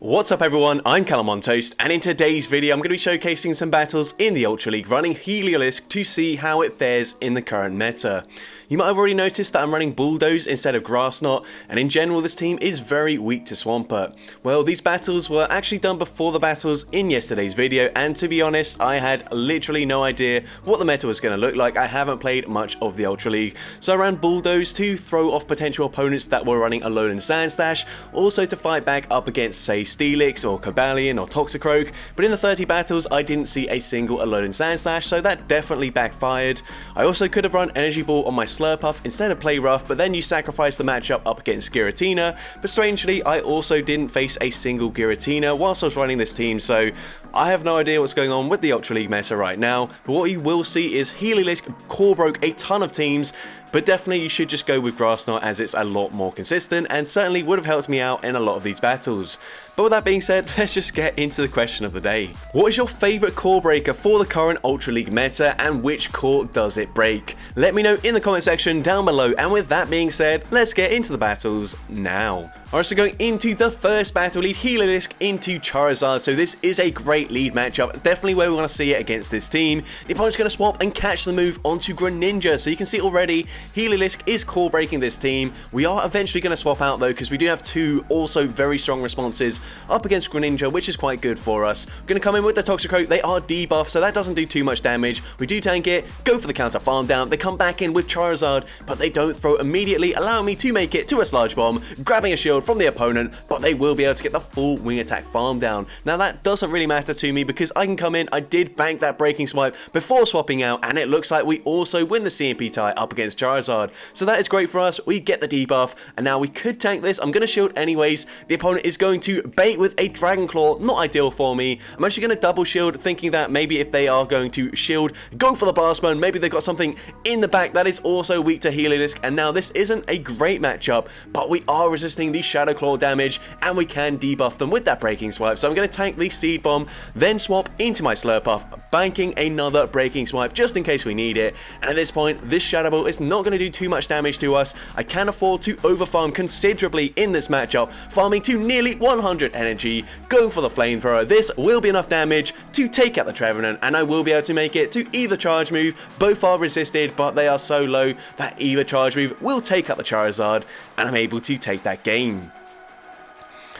What's up everyone, I'm CallumOnToast, and in today's video I'm going to be showcasing some battles in the Ultra League running Heliolisk to see how it fares in the current meta. You might have already noticed that I'm running Bulldoze instead of Grassknot, and in general this team is very weak to Swampert. Well, these battles were actually done before the battles in yesterday's video, and to be honest, I had literally no idea what the meta was going to look like. I haven't played much of the Ultra League, so I ran Bulldoze to throw off potential opponents that were running Alone and Sandstash, also to fight back up against, say, Steelix or Cobalion or Toxicroak, but in the 30 battles I didn't see a single Alone and Sandslash, so that definitely backfired. I also could have run Energy Ball on my Slurpuff instead of Play Rough, but then you sacrifice the matchup up against Giratina, but strangely I also didn't face a single Giratina whilst I was running this team, so I have no idea what's going on with the Ultra League meta right now, but what you will see is Heliolisk Corebreaks a ton of teams, but definitely you should just go with Grassknot as it's a lot more consistent and certainly would have helped me out in a lot of these battles. But with that being said, let's just get into the question of the day. What is your favourite core breaker for the current Ultra League meta, and which core does it break? Let me know in the comment section down below, and with that being said, let's get into the battles now. Alright, so going into the first battle, lead Heliolisk into Charizard, so this is a great lead matchup, definitely where we want to see it against this team. The opponent's going to swap and catch the move onto Greninja, so you can see already Heliolisk is core breaking this team. We are eventually going to swap out though, because we do have two also very strong responses up against Greninja, which is quite good for us. We're going to come in with the Toxicroak, they are debuffed, so that doesn't do too much damage. We do tank it, go for the counter farm down, they come back in with Charizard, but they don't throw immediately, allowing me to make it to a Sludge Bomb, grabbing a shield from the opponent, but they will be able to get the full wing attack farm down. Now that doesn't really matter to me because I can come in, I did bank that breaking swipe before swapping out, and it looks like we also win the CMP tie up against Charizard. So that is great for us, we get the debuff, and now we could tank this. I'm going to shield anyways. The opponent is going to bait with a Dragon Claw, not ideal for me. I'm actually going to double shield, thinking that maybe if they are going to shield, go for the Blast Burn, maybe they've got something in the back that is also weak to Heliolisk, and now this isn't a great matchup, but we are resisting the Shadow Claw damage, and we can debuff them with that breaking swipe. So I'm going to tank the Seed Bomb, then swap into my Slurpuff, banking another breaking swipe just in case we need it. And at this point, this Shadow Ball is not going to do too much damage to us. I can afford to overfarm considerably in this matchup, farming to nearly 100 energy, going for the Flamethrower. This will be enough damage to take out the Trevenant, and I will be able to make it to either charge move. Both are resisted, but they are so low that either charge move will take out the Charizard, and I'm able to take that game.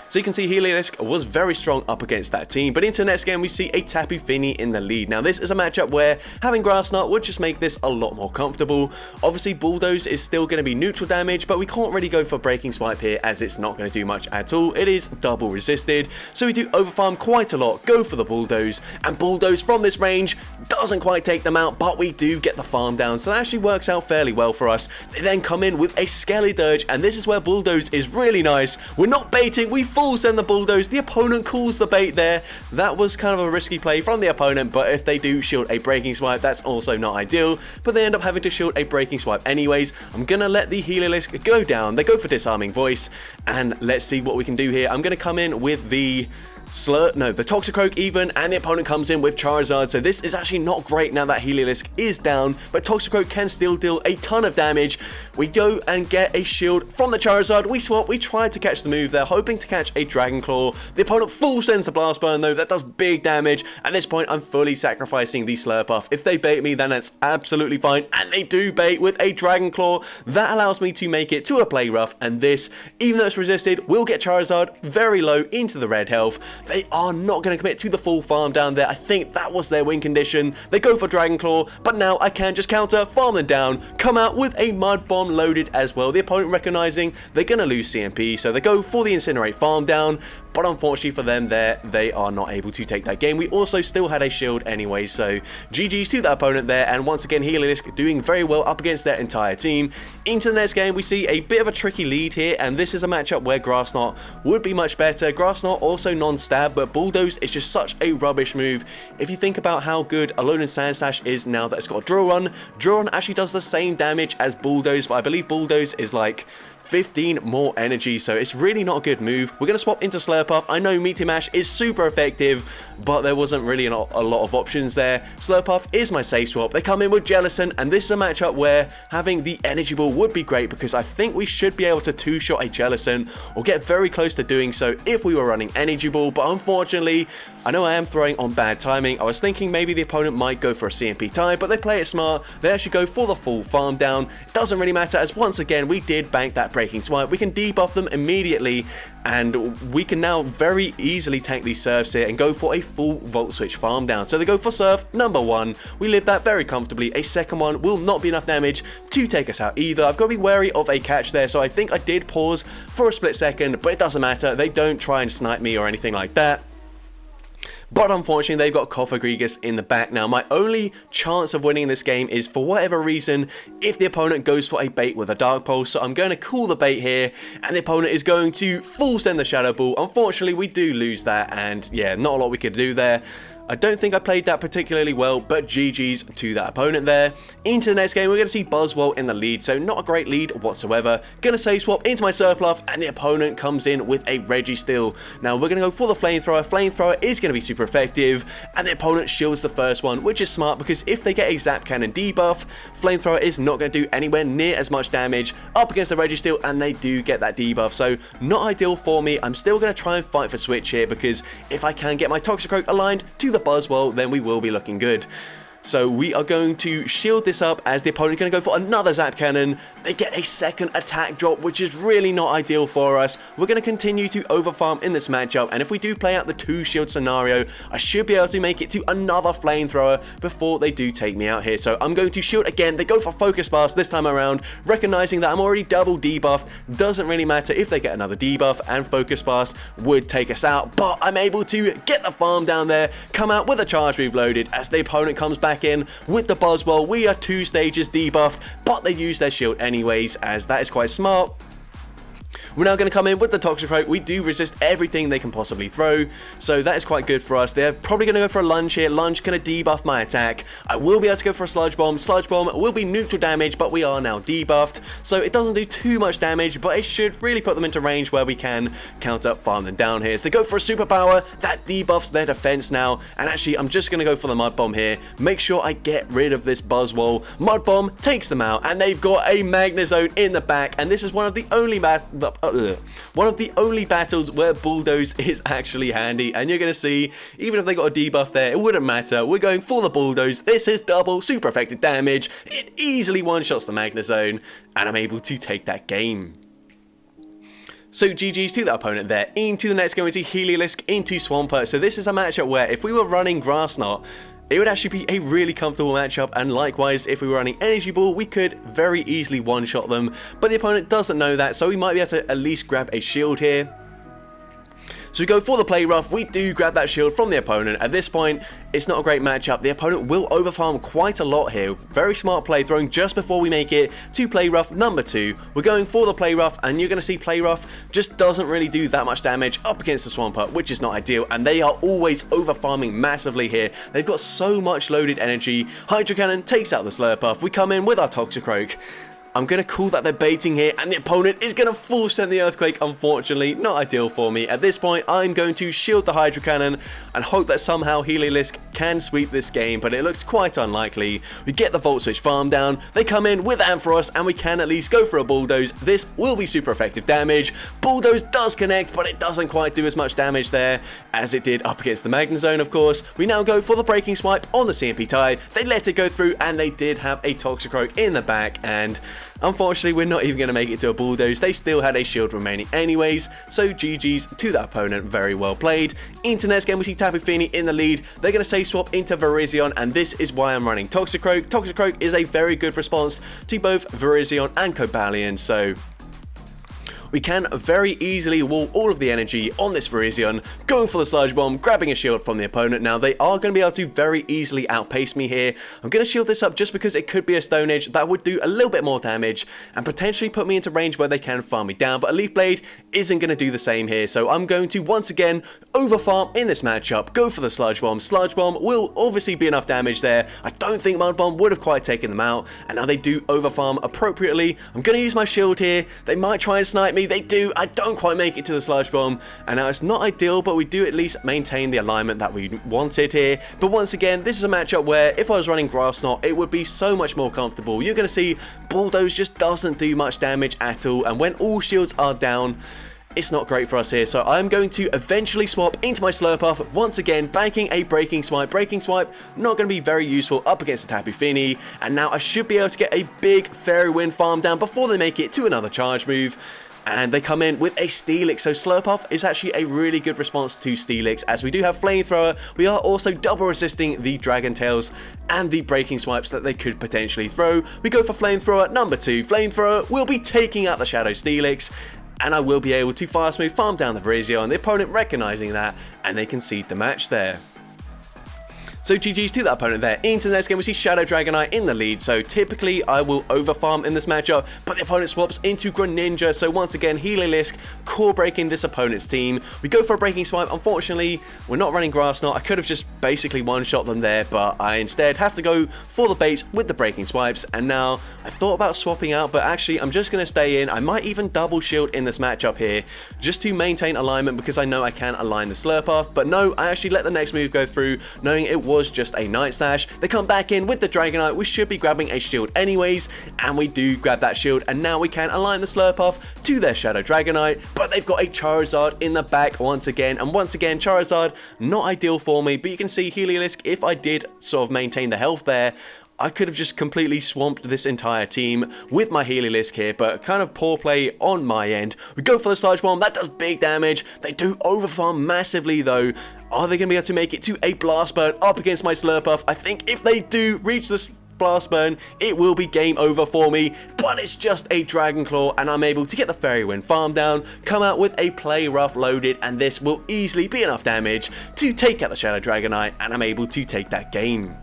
So you can see Heliolisk was very strong up against that team, but into the next game we see a Tapu Fini in the lead. Now this is a matchup where having Grassknot would just make this a lot more comfortable. Obviously Bulldoze is still going to be neutral damage, but we can't really go for Breaking Swipe here as it's not going to do much at all. It is double resisted, so we do overfarm quite a lot, go for the Bulldoze, and Bulldoze from this range doesn't quite take them out, but we do get the farm down, so that actually works out fairly well for us. They then come in with a Skelly-Dirge, and this is where Bulldoze is really nice. We're not baiting, we full send the Bulldoze, the opponent calls the bait there. That was kind of a risky play from the opponent, but if they do shield a breaking swipe, that's also not ideal, but they end up having to shield a breaking swipe anyways. I'm gonna let the Heliolisk go down, they go for Disarming Voice, and let's see what we can do here. I'm gonna come in with the the Toxicroak even, and the opponent comes in with Charizard, so this is actually not great now that Heliolisk is down, but Toxicroak can still deal a ton of damage. We go and get a shield from the Charizard, we swap, we tried to catch the move there, hoping to catch a Dragon Claw. The opponent full sends the Blast Burn though, that does big damage. At this point I'm fully sacrificing the Slurpuff. If they bait me then that's absolutely fine, and they do bait with a Dragon Claw. That allows me to make it to a Play Rough, and this, even though it's resisted, will get Charizard very low into the red health. They are not going to commit to the full farm down there. I think that was their win condition. They go for Dragon Claw, but now I can just counter, farm them down, come out with a Mud Bomb loaded as well. The opponent recognizing they're going to lose CMP, so they go for the Incinerate farm down, but unfortunately for them there, they are not able to take that game. We also still had a shield anyway, so GG's to that opponent there, and once again Heliolisk doing very well up against their entire team. Into the next game we see a bit of a tricky lead here, and this is a matchup where Grassknot would be much better. Grassknot also non-stab, but Bulldoze is just such a rubbish move. If you think about how good Alone and Sandslash is now that it's got Drill Run actually does the same damage as Bulldoze, but I believe Bulldoze is like 15 more energy, so it's really not a good move. We're going to swap into Slurpuff. I know Meteor Mash is super effective, but there wasn't really a lot of options there. Slurpuff is my safe swap. They come in with Jellicent, and this is a matchup where having the Energy Ball would be great because I think we should be able to two-shot a Jellicent or get very close to doing so if we were running Energy Ball, but unfortunately, I know I am throwing on bad timing. I was thinking maybe the opponent might go for a CMP tie, but they play it smart. They actually go for the full farm down. It doesn't really matter as once again, we did bank that Breaking Swipe. We can debuff them immediately, and we can now very easily tank these Surfs here and go for a full Volt Switch farm down. So they go for Surf number 1. We live that very comfortably. A second one will not be enough damage to take us out either. I've got to be wary of a catch there, so I think I did pause for a split second, but it doesn't matter. They don't try and snipe me or anything like that. But unfortunately, they've got Cofagrigus in the back now. My only chance of winning this game is, for whatever reason, if the opponent goes for a bait with a Dark Pulse. So I'm going to call the bait here, and the opponent is going to full send the Shadow Ball. Unfortunately, we do lose that, and yeah, not a lot we could do there. I don't think I played that particularly well, but GG's to that opponent there. Into the next game, we're going to see Buzzwole in the lead, so not a great lead whatsoever. Going to save swap into my Surpluff, and the opponent comes in with a Registeel. Now, we're going to go for the Flamethrower. Flamethrower is going to be super effective, and the opponent shields the first one, which is smart because if they get a Zap Cannon debuff, Flamethrower is not going to do anywhere near as much damage up against the Registeel, and they do get that debuff, so not ideal for me. I'm still going to try and fight for Switch here because if I can get my Toxicroak aligned to the Buzzwole, then we will be looking good. So we are going to shield this up as the opponent is going to go for another Zap Cannon. They get a second attack drop, which is really not ideal for us. We're going to continue to overfarm in this matchup, and if we do play out the 2 shield scenario, I should be able to make it to another Flamethrower before they do take me out here. So I'm going to shield again. They go for Focus Blast this time around, recognizing that I'm already double debuffed. Doesn't really matter if they get another debuff, and Focus Blast would take us out, but I'm able to get the farm down there, come out with a Charge Move loaded as the opponent comes back in with the Buzzwole. We are 2 stages debuffed, but they use their shield anyways, as that is quite smart. We're now going to come in with the Toxicroak. We do resist everything they can possibly throw, so that is quite good for us. They're probably going to go for a Lunge here. Lunge going to debuff my attack. I will be able to go for a Sludge Bomb. Sludge Bomb will be neutral damage, but we are now debuffed, so it doesn't do too much damage, but it should really put them into range where we can counter farm them down here. So they go for a Superpower. That debuffs their defense now, and actually I'm just going to go for the Mud Bomb here. Make sure I get rid of this Buzzwole. Mud Bomb takes them out, and they've got a Magnezone in the back, and this is one of the only battles where Bulldoze is actually handy, and you're going to see, even if they got a debuff there, it wouldn't matter. We're going for the Bulldoze. This is double super effective damage. It easily one-shots the Magnezone, and I'm able to take that game. So GG's to that opponent there. Into the next game, we see Heliolisk into Swampert. So this is a matchup where if we were running Grass Knot, it would actually be a really comfortable matchup, and likewise, if we were running Energy Ball, we could very easily one-shot them, but the opponent doesn't know that, so we might be able to at least grab a shield here. So we go for the Play Rough. We do grab that shield from the opponent. At this point, it's not a great matchup. The opponent will overfarm quite a lot here. Very smart play, throwing just before we make it to Play Rough number 2. We're going for the Play Rough, and you're going to see Play Rough just doesn't really do that much damage up against the Swampert, which is not ideal, and they are always overfarming massively here. They've got so much loaded energy. Hydro Cannon takes out the Slurpuff. We come in with our Toxicroak. I'm going to call that they're baiting here, and the opponent is going to full send the Earthquake. Unfortunately, not ideal for me. At this point, I'm going to shield the Hydro Cannon and hope that somehow Heliolisk can sweep this game, but it looks quite unlikely. We get the Volt Switch farm down. They come in with Ampharos, and we can at least go for a Bulldoze. This will be super effective damage. Bulldoze does connect, but it doesn't quite do as much damage there as it did up against the Magnezone, of course. We now go for the Breaking Swipe on the CMP tie. They let it go through, and they did have a Toxicroak in the back, and unfortunately, we're not even going to make it to a Bulldoze. They still had a shield remaining anyways, so GG's to that opponent. Very well played. Into next game, we see Tapu Fini in the lead. They're going to save swap into Virizion, and this is why I'm running Toxicroak. Toxicroak is a very good response to both Virizion and Cobalion, so we can very easily wall all of the energy on this Virizion, going for the Sludge Bomb, grabbing a shield from the opponent. Now, they are going to be able to very easily outpace me here. I'm going to shield this up just because it could be a Stone Edge that would do a little bit more damage and potentially put me into range where they can farm me down, but a Leaf Blade isn't going to do the same here, so I'm going to once again overfarm in this matchup, go for the Sludge Bomb. Sludge Bomb will obviously be enough damage there. I don't think Mud Bomb would have quite taken them out, and now they do overfarm appropriately. I'm going to use my shield here. They might try and snipe me. They do. I don't quite make it to the Sludge Bomb, and now it's not ideal, but we do at least maintain the alignment that we wanted here. But once again, this is a matchup where if I was running Grass Knot, it would be so much more comfortable. You're going to see Bulldoze just doesn't do much damage at all, and when all shields are down, it's not great for us here, so I'm going to eventually swap into my Slurpuff, once again banking a Breaking Swipe. Breaking Swipe, not going to be very useful up against the Tapu Fini, and now I should be able to get a big Fairy Wind farm down before they make it to another charge move. And they come in with a Steelix, so Slurpuff is actually a really good response to Steelix, as we do have Flamethrower. We are also double resisting the Dragon Tails and the Breaking Swipes that they could potentially throw. We go for Flamethrower number 2. Flamethrower will be taking out the Shadow Steelix, and I will be able to fast move farm down the Virizion, the opponent recognizing that, and they concede the match there. So GG's to that opponent there. Into the next game, we see Shadow Dragonite in the lead. So typically, I will overfarm in this matchup, but the opponent swaps into Greninja. So once again, Heliolisk core breaking this opponent's team. We go for a Breaking Swipe. Unfortunately, we're not running Grass Knot. I could have just basically one-shot them there, but I instead have to go for the baits with the Breaking Swipes. And now, I thought about swapping out, but actually, I'm just going to stay in. I might even double shield in this matchup here, just to maintain alignment, because I know I can align the Slurpuff. But no, I actually let the next move go through, knowing it was just a Night Slash. They come back in with the Dragonite. We should be grabbing a shield anyways, and we do grab that shield, and now we can align the Slurpuff to their Shadow Dragonite, but they've got a Charizard in the back once again, and once again Charizard not ideal for me, but you can see Heliolisk, if I did sort of maintain the health there, I could have just completely swamped this entire team with my Heliolisk here, but kind of poor play on my end. We go for the Sludge Bomb. That does big damage. They do overfarm massively though. Are they going to be able to make it to a Blast Burn up against my Slurpuff? I think if they do reach the Blast Burn, it will be game over for me, but it's just a Dragon Claw, and I'm able to get the Fairy Wind farm down, come out with a Play Rough loaded, and this will easily be enough damage to take out the Shadow Dragonite, and I'm able to take that game.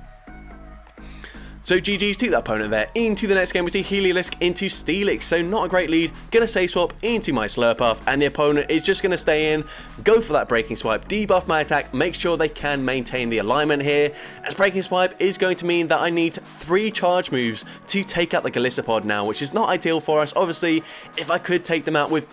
So GG's to that opponent there. Into the next game, we see Heliolisk into Steelix. So not a great lead. Gonna say swap into my Slurpuff, and the opponent is just gonna stay in, go for that Breaking Swipe, debuff my attack, make sure they can maintain the alignment here, as Breaking Swipe is going to mean that I need 3 charge moves to take out the Golisopod now, which is not ideal for us. Obviously, if I could take them out with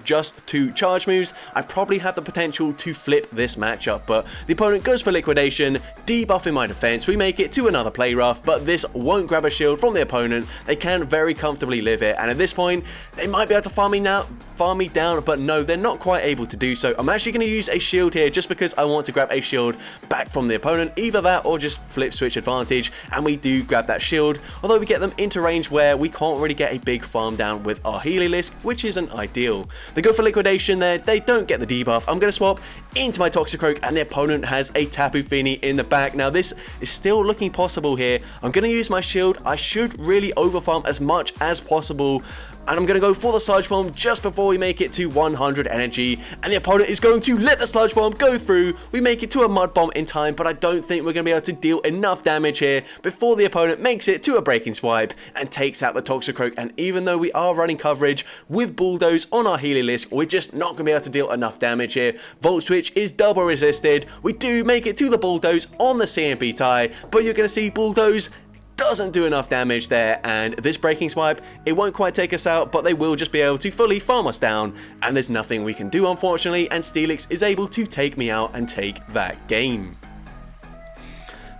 just 2 charge moves, I probably have the potential to flip this matchup, but the opponent goes for Liquidation, debuffing my defense. We make it to another Play Rough, but this won't grab a shield from the opponent. They can very comfortably live it, and at this point they might be able to farm me down, but no, they're not quite able to do so. I'm actually going to use a shield here just because I want to grab a shield back from the opponent, either that or just flip switch advantage, and we do grab that shield, although we get them into range where we can't really get a big farm down with our Heliolisk, which isn't ideal. They go for Liquidation there, they don't get the debuff. I'm going to swap into my Toxicroak, and the opponent has a Tapu Fini in the back. Now this is still looking possible here. I'm going to use my shield. I should really overfarm as much as possible, and I'm going to go for the Sludge Bomb just before we make it to 100 energy, and the opponent is going to let the Sludge Bomb go through. We make it to a Mud Bomb in time, but I don't think we're going to be able to deal enough damage here before the opponent makes it to a Breaking Swipe and takes out the Toxicroak. And even though we are running coverage with Bulldoze on our Heliolisk, we're just not going to be able to deal enough damage here. Volt Switch is double resisted. We do make it to the Bulldoze on the CMP tie, but you're going to see Bulldoze doesn't do enough damage there, and this Breaking Swipe, it won't quite take us out, but they will just be able to fully farm us down, and there's nothing we can do unfortunately, and Steelix is able to take me out and take that game.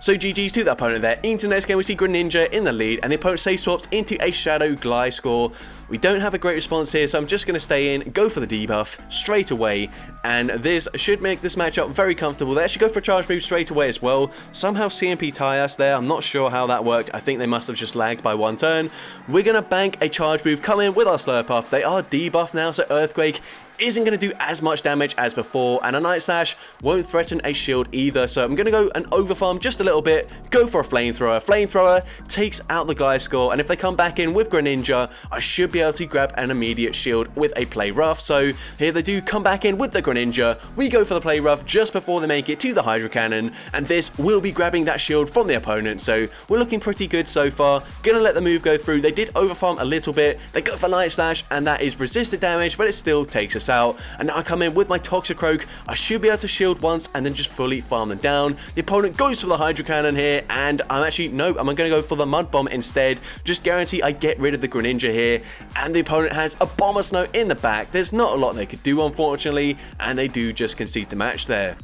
So GG's to the opponent there. Into the next game, we see Greninja in the lead, and the opponent safe swaps into a Shadow Gliscor. We don't have a great response here, so I'm just going to stay in, go for the debuff straight away, and this should make this matchup very comfortable. They actually go for a charge move straight away as well. Somehow CMP tie us there. I'm not sure how that worked. I think they must have just lagged by 1 turn. We're going to bank a charge move, come in with our Slurpuff. They are debuffed now, so Earthquake isn't going to do as much damage as before, and a Night Slash won't threaten a shield either, so I'm going to go and overfarm just a little bit, go for a Flamethrower. Flamethrower takes out the Gliscor, and if they come back in with Greninja, I should be able to grab an immediate shield with a Play Rough. So here they do come back in with the Greninja, we go for the Play Rough just before they make it to the Hydro Cannon, and this will be grabbing that shield from the opponent, so we're looking pretty good so far. Gonna let the move go through. They did overfarm a little bit, they go for Night Slash, and that is resisted damage, but it still takes us out. And now I come in with my Toxicroak, I should be able to shield once and then just fully farm them down. The opponent goes for the Hydro Cannon here, and I'm going to go for the Mud Bomb instead. Just guarantee I get rid of the Greninja here, and the opponent has a Bomber Snow in the back. There's not a lot they could do, unfortunately, and they do just concede the match there.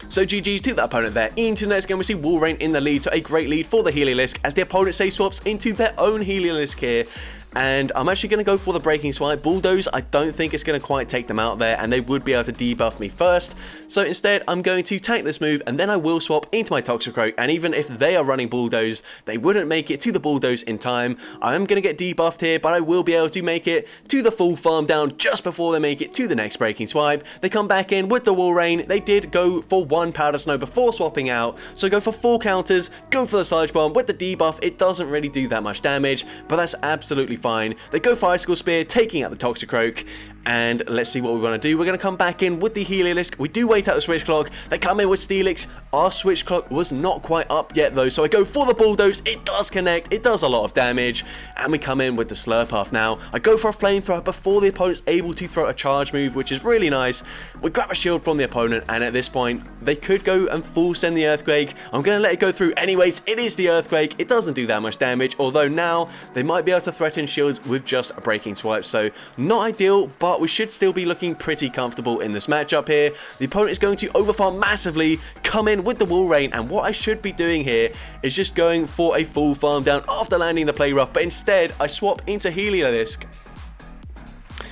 So GG's to that opponent there. Into the next game, we see Walrein in the lead, so a great lead for the Heliolisk as the opponent safe swaps into their own Heliolisk here. And I'm actually going to go for the Breaking Swipe. Bulldoze, I don't think it's going to quite take them out there, and they would be able to debuff me first. So instead, I'm going to tank this move, and then I will swap into my Toxicroak, and even if they are running Bulldoze, they wouldn't make it to the Bulldoze in time. I am going to get debuffed here, but I will be able to make it to the full farm down just before they make it to the next Breaking Swipe. They come back in with the Walrein. They did go for one Powder Snow before swapping out, so go for 4 counters, go for the Sludge Bomb. With the debuff, it doesn't really do that much damage, but that's absolutely fine. They go for Icicle Spear, taking out the Toxicroak, and let's see what we want to do. We're going to come back in with the Heliolisk. We do wait out the Switch Clock. They come in with Steelix. Our Switch Clock was not quite up yet though, so I go for the Bulldoze. It does connect. It does a lot of damage, and we come in with the Slurpuff now. I go for a Flamethrower before the opponent's able to throw a charge move, which is really nice. We grab a shield from the opponent, and at this point, they could go and full send the Earthquake. I'm going to let it go through anyways. It is the Earthquake. It doesn't do that much damage, although now they might be able to threaten shields with just a Breaking Swipe, so not ideal, but we should still be looking pretty comfortable in this matchup here. The opponent is going to overfarm massively, come in with the Walrein, and what I should be doing here is just going for a full farm down after landing the Play Rough, but instead I swap into Heliolisk,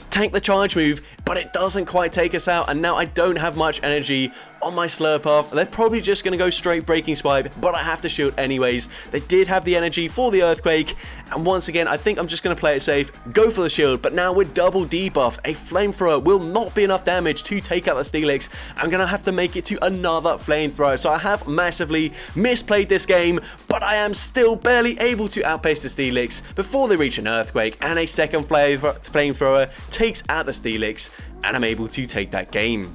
tank the charge move, but it doesn't quite take us out, and now I don't have much energy on my Slurpuff. They're probably just going to go straight Breaking Swipe, but I have to shield anyways. They did have the energy for the Earthquake, and once again, I think I'm just going to play it safe, go for the shield, but now we're double debuffed. A Flamethrower will not be enough damage to take out the Steelix. I'm going to have to make it to another Flamethrower, so I have massively misplayed this game, but I am still barely able to outpace the Steelix before they reach an Earthquake, and a second Flamethrower takes out the Steelix, and I'm able to take that game.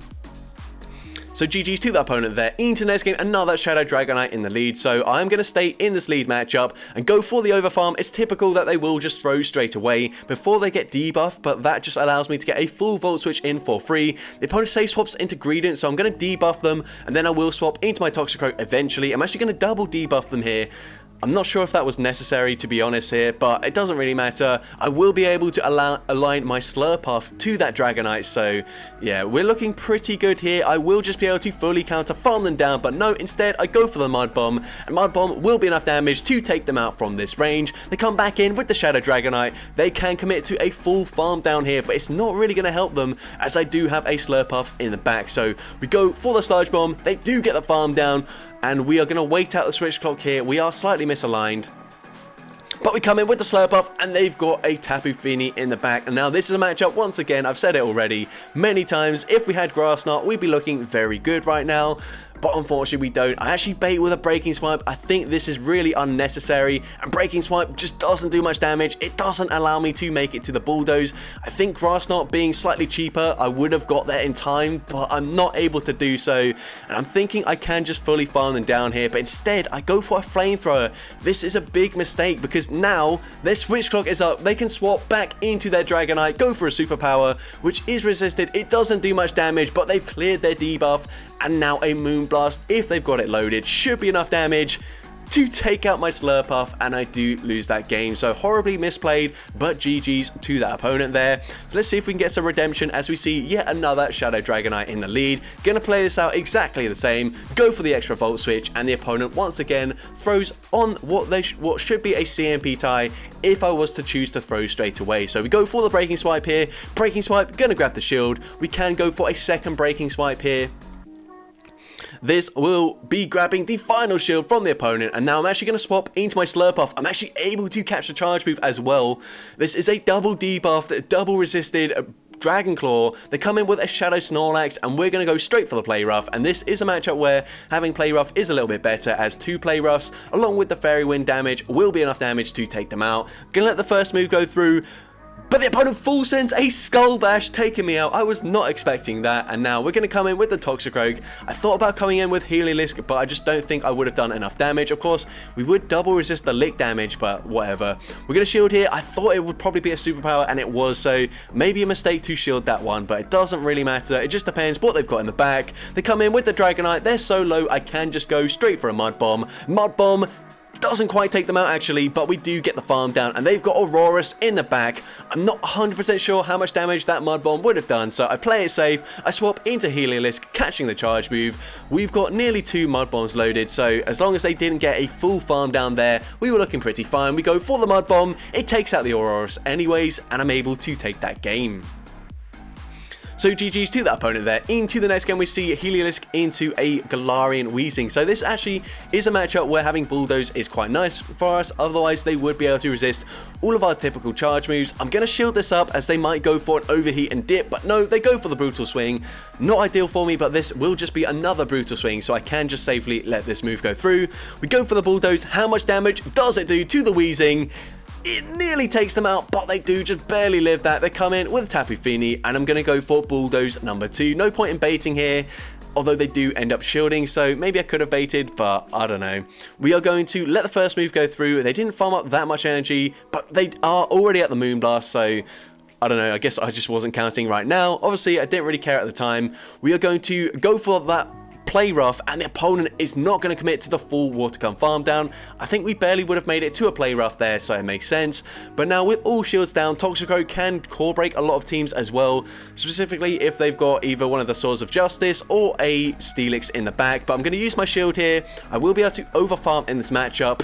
So GG's to the opponent there. Into the next game, another Shadow Dragonite in the lead. So I'm going to stay in this lead matchup and go for the overfarm. It's typical that they will just throw straight away before they get debuffed, but that just allows me to get a full Volt Switch in for free. The opponent safe swaps into Greedent, so I'm going to debuff them, and then I will swap into my Toxicroak eventually. I'm actually going to double debuff them here. I'm not sure if that was necessary, to be honest here, but it doesn't really matter. I will be able to align my Slurpuff to that Dragonite, so yeah, we're looking pretty good here. I will just be able to fully counter farm them down, but no, instead I go for the Mud Bomb, and Mud Bomb will be enough damage to take them out from this range. They come back in with the Shadow Dragonite. They can commit to a full farm down here, but it's not really going to help them as I do have a Slurpuff in the back. So we go for the Sludge Bomb. They do get the farm down, and we are going to wait out the Switch Clock here. We are slightly misaligned, but we come in with the Slurpuff, and they've got a Tapu Fini in the back. And now this is a matchup, once again, I've said it already many times, if we had Grass Knot, we'd be looking very good right now. But unfortunately we don't. I actually bait with a Breaking Swipe. I think this is really unnecessary, and Breaking Swipe just doesn't do much damage. It doesn't allow me to make it to the Bulldoze. I think Grass Knot being slightly cheaper, I would have got there in time, but I'm not able to do so, and I'm thinking I can just fully farm them down here, but instead I go for a Flamethrower. This is a big mistake because now their Switch Clock is up. They can swap back into their Dragonite, go for a Superpower, which is resisted. It doesn't do much damage, but they've cleared their debuff, and now a Moonblast, if they've got it loaded, should be enough damage to take out my Slurpuff, and I do lose that game. So horribly misplayed, but GG's to that opponent there. So let's see if we can get some redemption as we see yet another Shadow Dragonite in the lead. Gonna play this out exactly the same, go for the extra Volt Switch, and the opponent once again throws on what should be a CMP tie if I was to choose to throw straight away. So we go for the Breaking Swipe here. Breaking Swipe, gonna grab the shield. We can go for a second Breaking Swipe here. This will be grabbing the final shield from the opponent, and now I'm actually going to swap into my Slurpuff. I'm actually able to catch the charge move as well. This is a double debuffed, double resisted Dragon Claw, they come in with a Shadow Snorlax, and we're going to go straight for the Play Rough, and this is a matchup where having Play Rough is a little bit better, as 2 Play Roughs, along with the Fairy Wind damage, will be enough damage to take them out. Gonna let the first move go through, but the opponent full sends a Skull Bash, taking me out. I was not expecting that, and now we're going to come in with the Toxicroak. I thought about coming in with Heliolisk, but I just don't think I would have done enough damage. Of course, we would double resist the Lick damage, but whatever. We're going to shield here. I thought it would probably be a superpower, and it was, so maybe a mistake to shield that one, but it doesn't really matter. It just depends what they've got in the back. They come in with the Dragonite. They're so low, I can just go straight for a Mud Bomb. Mud Bomb doesn't quite take them out actually, but we do get the farm down, and they've got Aurorus in the back. I'm not 100% sure how much damage that Mud Bomb would have done, so I play it safe. I swap into Heliolisk, catching the charge move. We've got nearly 2 Mud Bombs loaded, so as long as they didn't get a full farm down there, we were looking pretty fine. We go for the Mud Bomb, it takes out the Aurorus anyways, and I'm able to take that game. So GG's to that opponent there. Into the next game, we see Heliolisk into a Galarian Weezing. So this actually is a matchup where having Bulldoze is quite nice for us. Otherwise, they would be able to resist all of our typical charge moves. I'm going to shield this up as they might go for an Overheat and Dip. But no, they go for the Brutal Swing. Not ideal for me, but this will just be another Brutal Swing. So I can just safely let this move go through. We go for the Bulldoze. How much damage does it do to the Weezing? It nearly takes them out, but they do just barely live that. They come in with a Tapu Fini, and I'm going to go for Bulldoze number 2. No point in baiting here, although they do end up shielding, so maybe I could have baited, but I don't know. We are going to let the first move go through. They didn't farm up that much energy, but they are already at the Moonblast, so I don't know, I guess I just wasn't counting right now. Obviously, I didn't really care at the time. We are going to go for that Play Rough, and the opponent is not going to commit to the full Water Gun farm down. I think we barely would have made it to a Play Rough there, so it makes sense. But now with all shields down, Toxicroak can core break a lot of teams as well, specifically if they've got either one of the Swords of Justice or a Steelix in the back. But I'm going to use my shield here. I will be able to over farm in this matchup.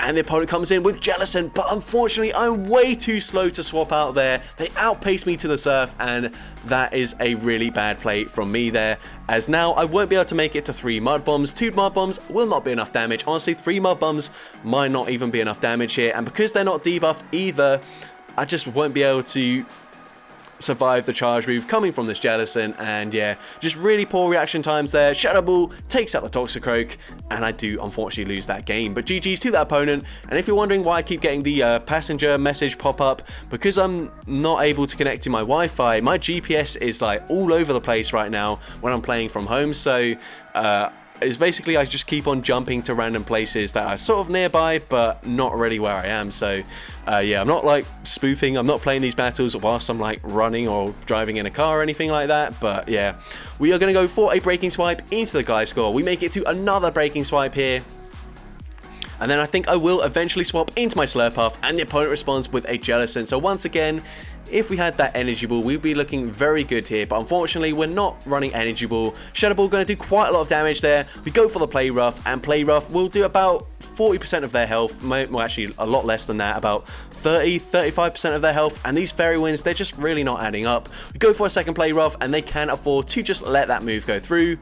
And the opponent comes in with Jellicent, but unfortunately I'm way too slow to swap out there. They outpace me to the Surf, and that is a really bad play from me there, as now I won't be able to make it to 3 Mud Bombs. 2 Mud Bombs will not be enough damage. Honestly, 3 Mud Bombs might not even be enough damage here, and because they're not debuffed either, I just won't be able to survive the charge move coming from this Jellicent, and yeah, just really poor reaction times there. Shadow Ball takes out the Toxicroak, and I do unfortunately lose that game. But GG's to that opponent. And if you're wondering why I keep getting the passenger message pop up, because I'm not able to connect to my Wi-Fi. My GPS is like all over the place right now when I'm playing from home, so it's basically I just keep on jumping to random places that are sort of nearby, but not really where I am. So yeah, I'm not like spoofing. I'm not playing these battles whilst I'm like running or driving in a car or anything like that. But yeah, we are going to go for a Breaking Swipe into the Gliscor. We make it to another Breaking Swipe here. And then I think I will eventually swap into my Slurpuff, and the opponent responds with a Jellicent. So once again, if we had that Energy Ball, we'd be looking very good here, but unfortunately we're not running Energy Ball. Shadow Ball going to do quite a lot of damage there. We go for the Play Rough, and Play Rough will do about 40% of their health, well actually a lot less than that, about 30-35% of their health, and these Fairy Winds, they're just really not adding up. We go for a second Play Rough, and they can afford to just let that move go through.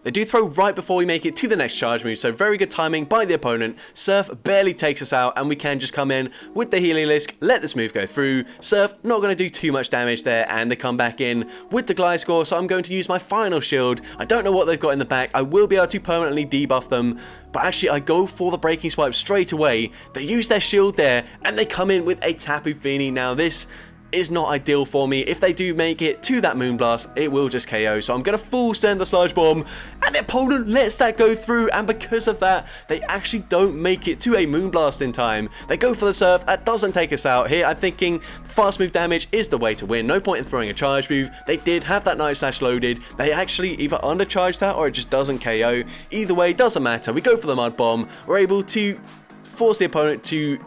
They do throw right before we make it to the next charge move, so very good timing by the opponent. Surf barely takes us out, and we can just come in with the Heliolisk, let this move go through. Surf not going to do too much damage there, and they come back in with the Gliscor, so I'm going to use my final shield. I don't know what they've got in the back. I will be able to permanently debuff them, but actually I go for the Breaking Swipe straight away. They use their shield there, and they come in with a Tapu Fini. Now this is not ideal for me. If they do make it to that Moonblast, it will just KO. So I'm going to full send the Sludge Bomb, and the opponent lets that go through, and because of that, they actually don't make it to a Moonblast in time. They go for the Surf. That doesn't take us out here. I'm thinking fast move damage is the way to win. No point in throwing a charge move. They did have that Night Slash loaded. They actually either undercharged that or it just doesn't KO. Either way, doesn't matter. We go for the Mud Bomb. We're able to force the opponent to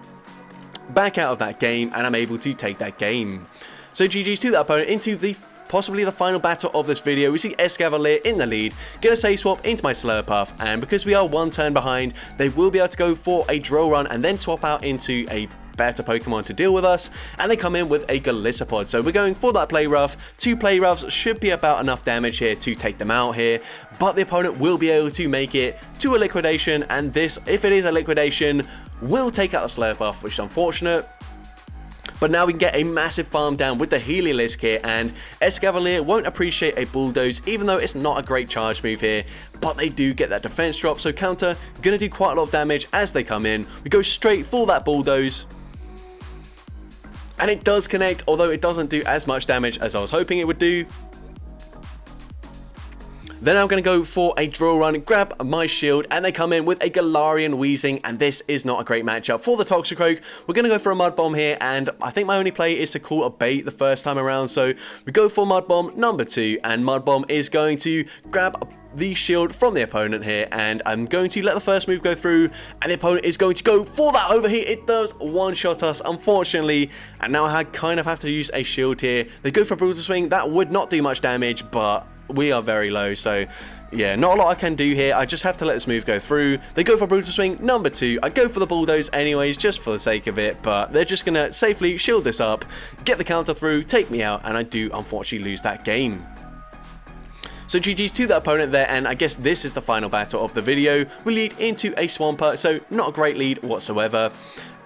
back out of that game, and I'm able to take that game. So GG's to that opponent. Into the possibly the final battle of this video, we see Escavalier in the lead. Gonna say swap into my Slurpuff, and because we are one turn behind, they will be able to go for a Drill Run and then swap out into a better Pokemon to deal with us, and they come in with a Golisopod. So we're going for that Play Rough. 2 Play Roughs should be about enough damage here to take them out here, but the opponent will be able to make it to a Liquidation, and this, if it is a Liquidation, will take out the Slurpuff, which is unfortunate. But now we can get a massive farm down with the Heliolisk here, and Escavalier won't appreciate a bulldoze, even though it's not a great charge move here, but they do get that defense drop, so counter gonna do quite a lot of damage as they come in. We go straight for that bulldoze, and it does connect, although it doesn't do as much damage as I was hoping it would do. Then I'm going to go for a drill run, grab my shield, and they come in with a Galarian Wheezing, and this is not a great matchup for the Toxicroak. We're going to go for a Mud Bomb here, and I think my only play is to call a bait the first time around, so we go for Mud Bomb number 2, and Mud Bomb is going to grab the shield from the opponent here, and I'm going to let the first move go through, and the opponent is going to go for that overheat. It does one-shot us, unfortunately, and now I kind of have to use a shield here. They go for a Brutal Swing. That would not do much damage, but we are very low, so yeah, not a lot I can do here. I just have to let this move go through. They go for Brutal Swing number 2. I go for the Bulldoze anyways, just for the sake of it, but they're just gonna safely shield this up, get the counter through, take me out, and I do unfortunately lose that game. So GG's to that opponent there, and I guess this is the final battle of the video. We lead into a Swampert, so not a great lead whatsoever.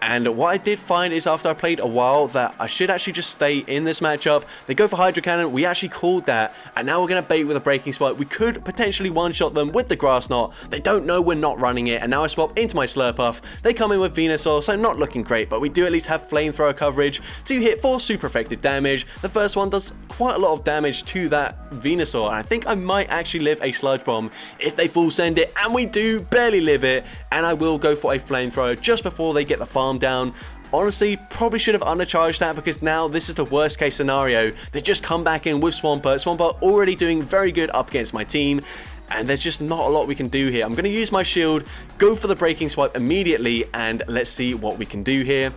And what I did find is after I played a while that I should actually just stay in this matchup. They go for Hydro Cannon, we actually called that, and now we're going to bait with a Breaking Spike. We could potentially one-shot them with the Grass Knot. They don't know we're not running it, and now I swap into my Slurpuff. They come in with Venusaur, so not looking great, but we do at least have Flamethrower coverage to hit for super effective damage. The first one does quite a lot of damage to that Venusaur, and I think I might actually live a Sludge Bomb if they full send it, and we do barely live it, and I will go for a Flamethrower just before they get the farm down. Honestly, probably should have undercharged that, because now this is the worst case scenario. They just come back in with Swampert. Swampert already doing very good up against my team, and there's just not a lot we can do here. I'm going to use my shield, go for the Breaking Swipe immediately, and let's see what we can do here.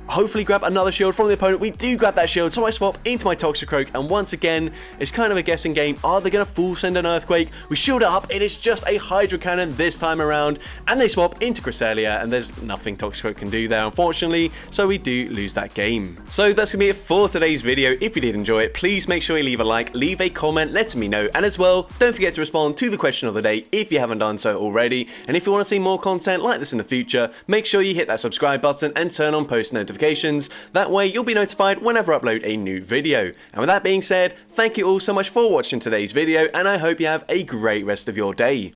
Hopefully grab another shield from the opponent. We do grab that shield, so I swap into my Toxicroak, and once again, it's kind of a guessing game. Are they going to full send an Earthquake? We shield it up. It is just a Hydro Cannon this time around, and they swap into Cresselia, and there's nothing Toxicroak can do there, unfortunately, so we do lose that game. So that's going to be it for today's video. If you did enjoy it, please make sure you leave a like, leave a comment, letting me know, and as well, don't forget to respond to the question of the day if you haven't done so already, and if you want to see more content like this in the future, make sure you hit that subscribe button and turn on post notifications. That way you'll be notified whenever I upload a new video. And with that being said, thank you all so much for watching today's video, and I hope you have a great rest of your day.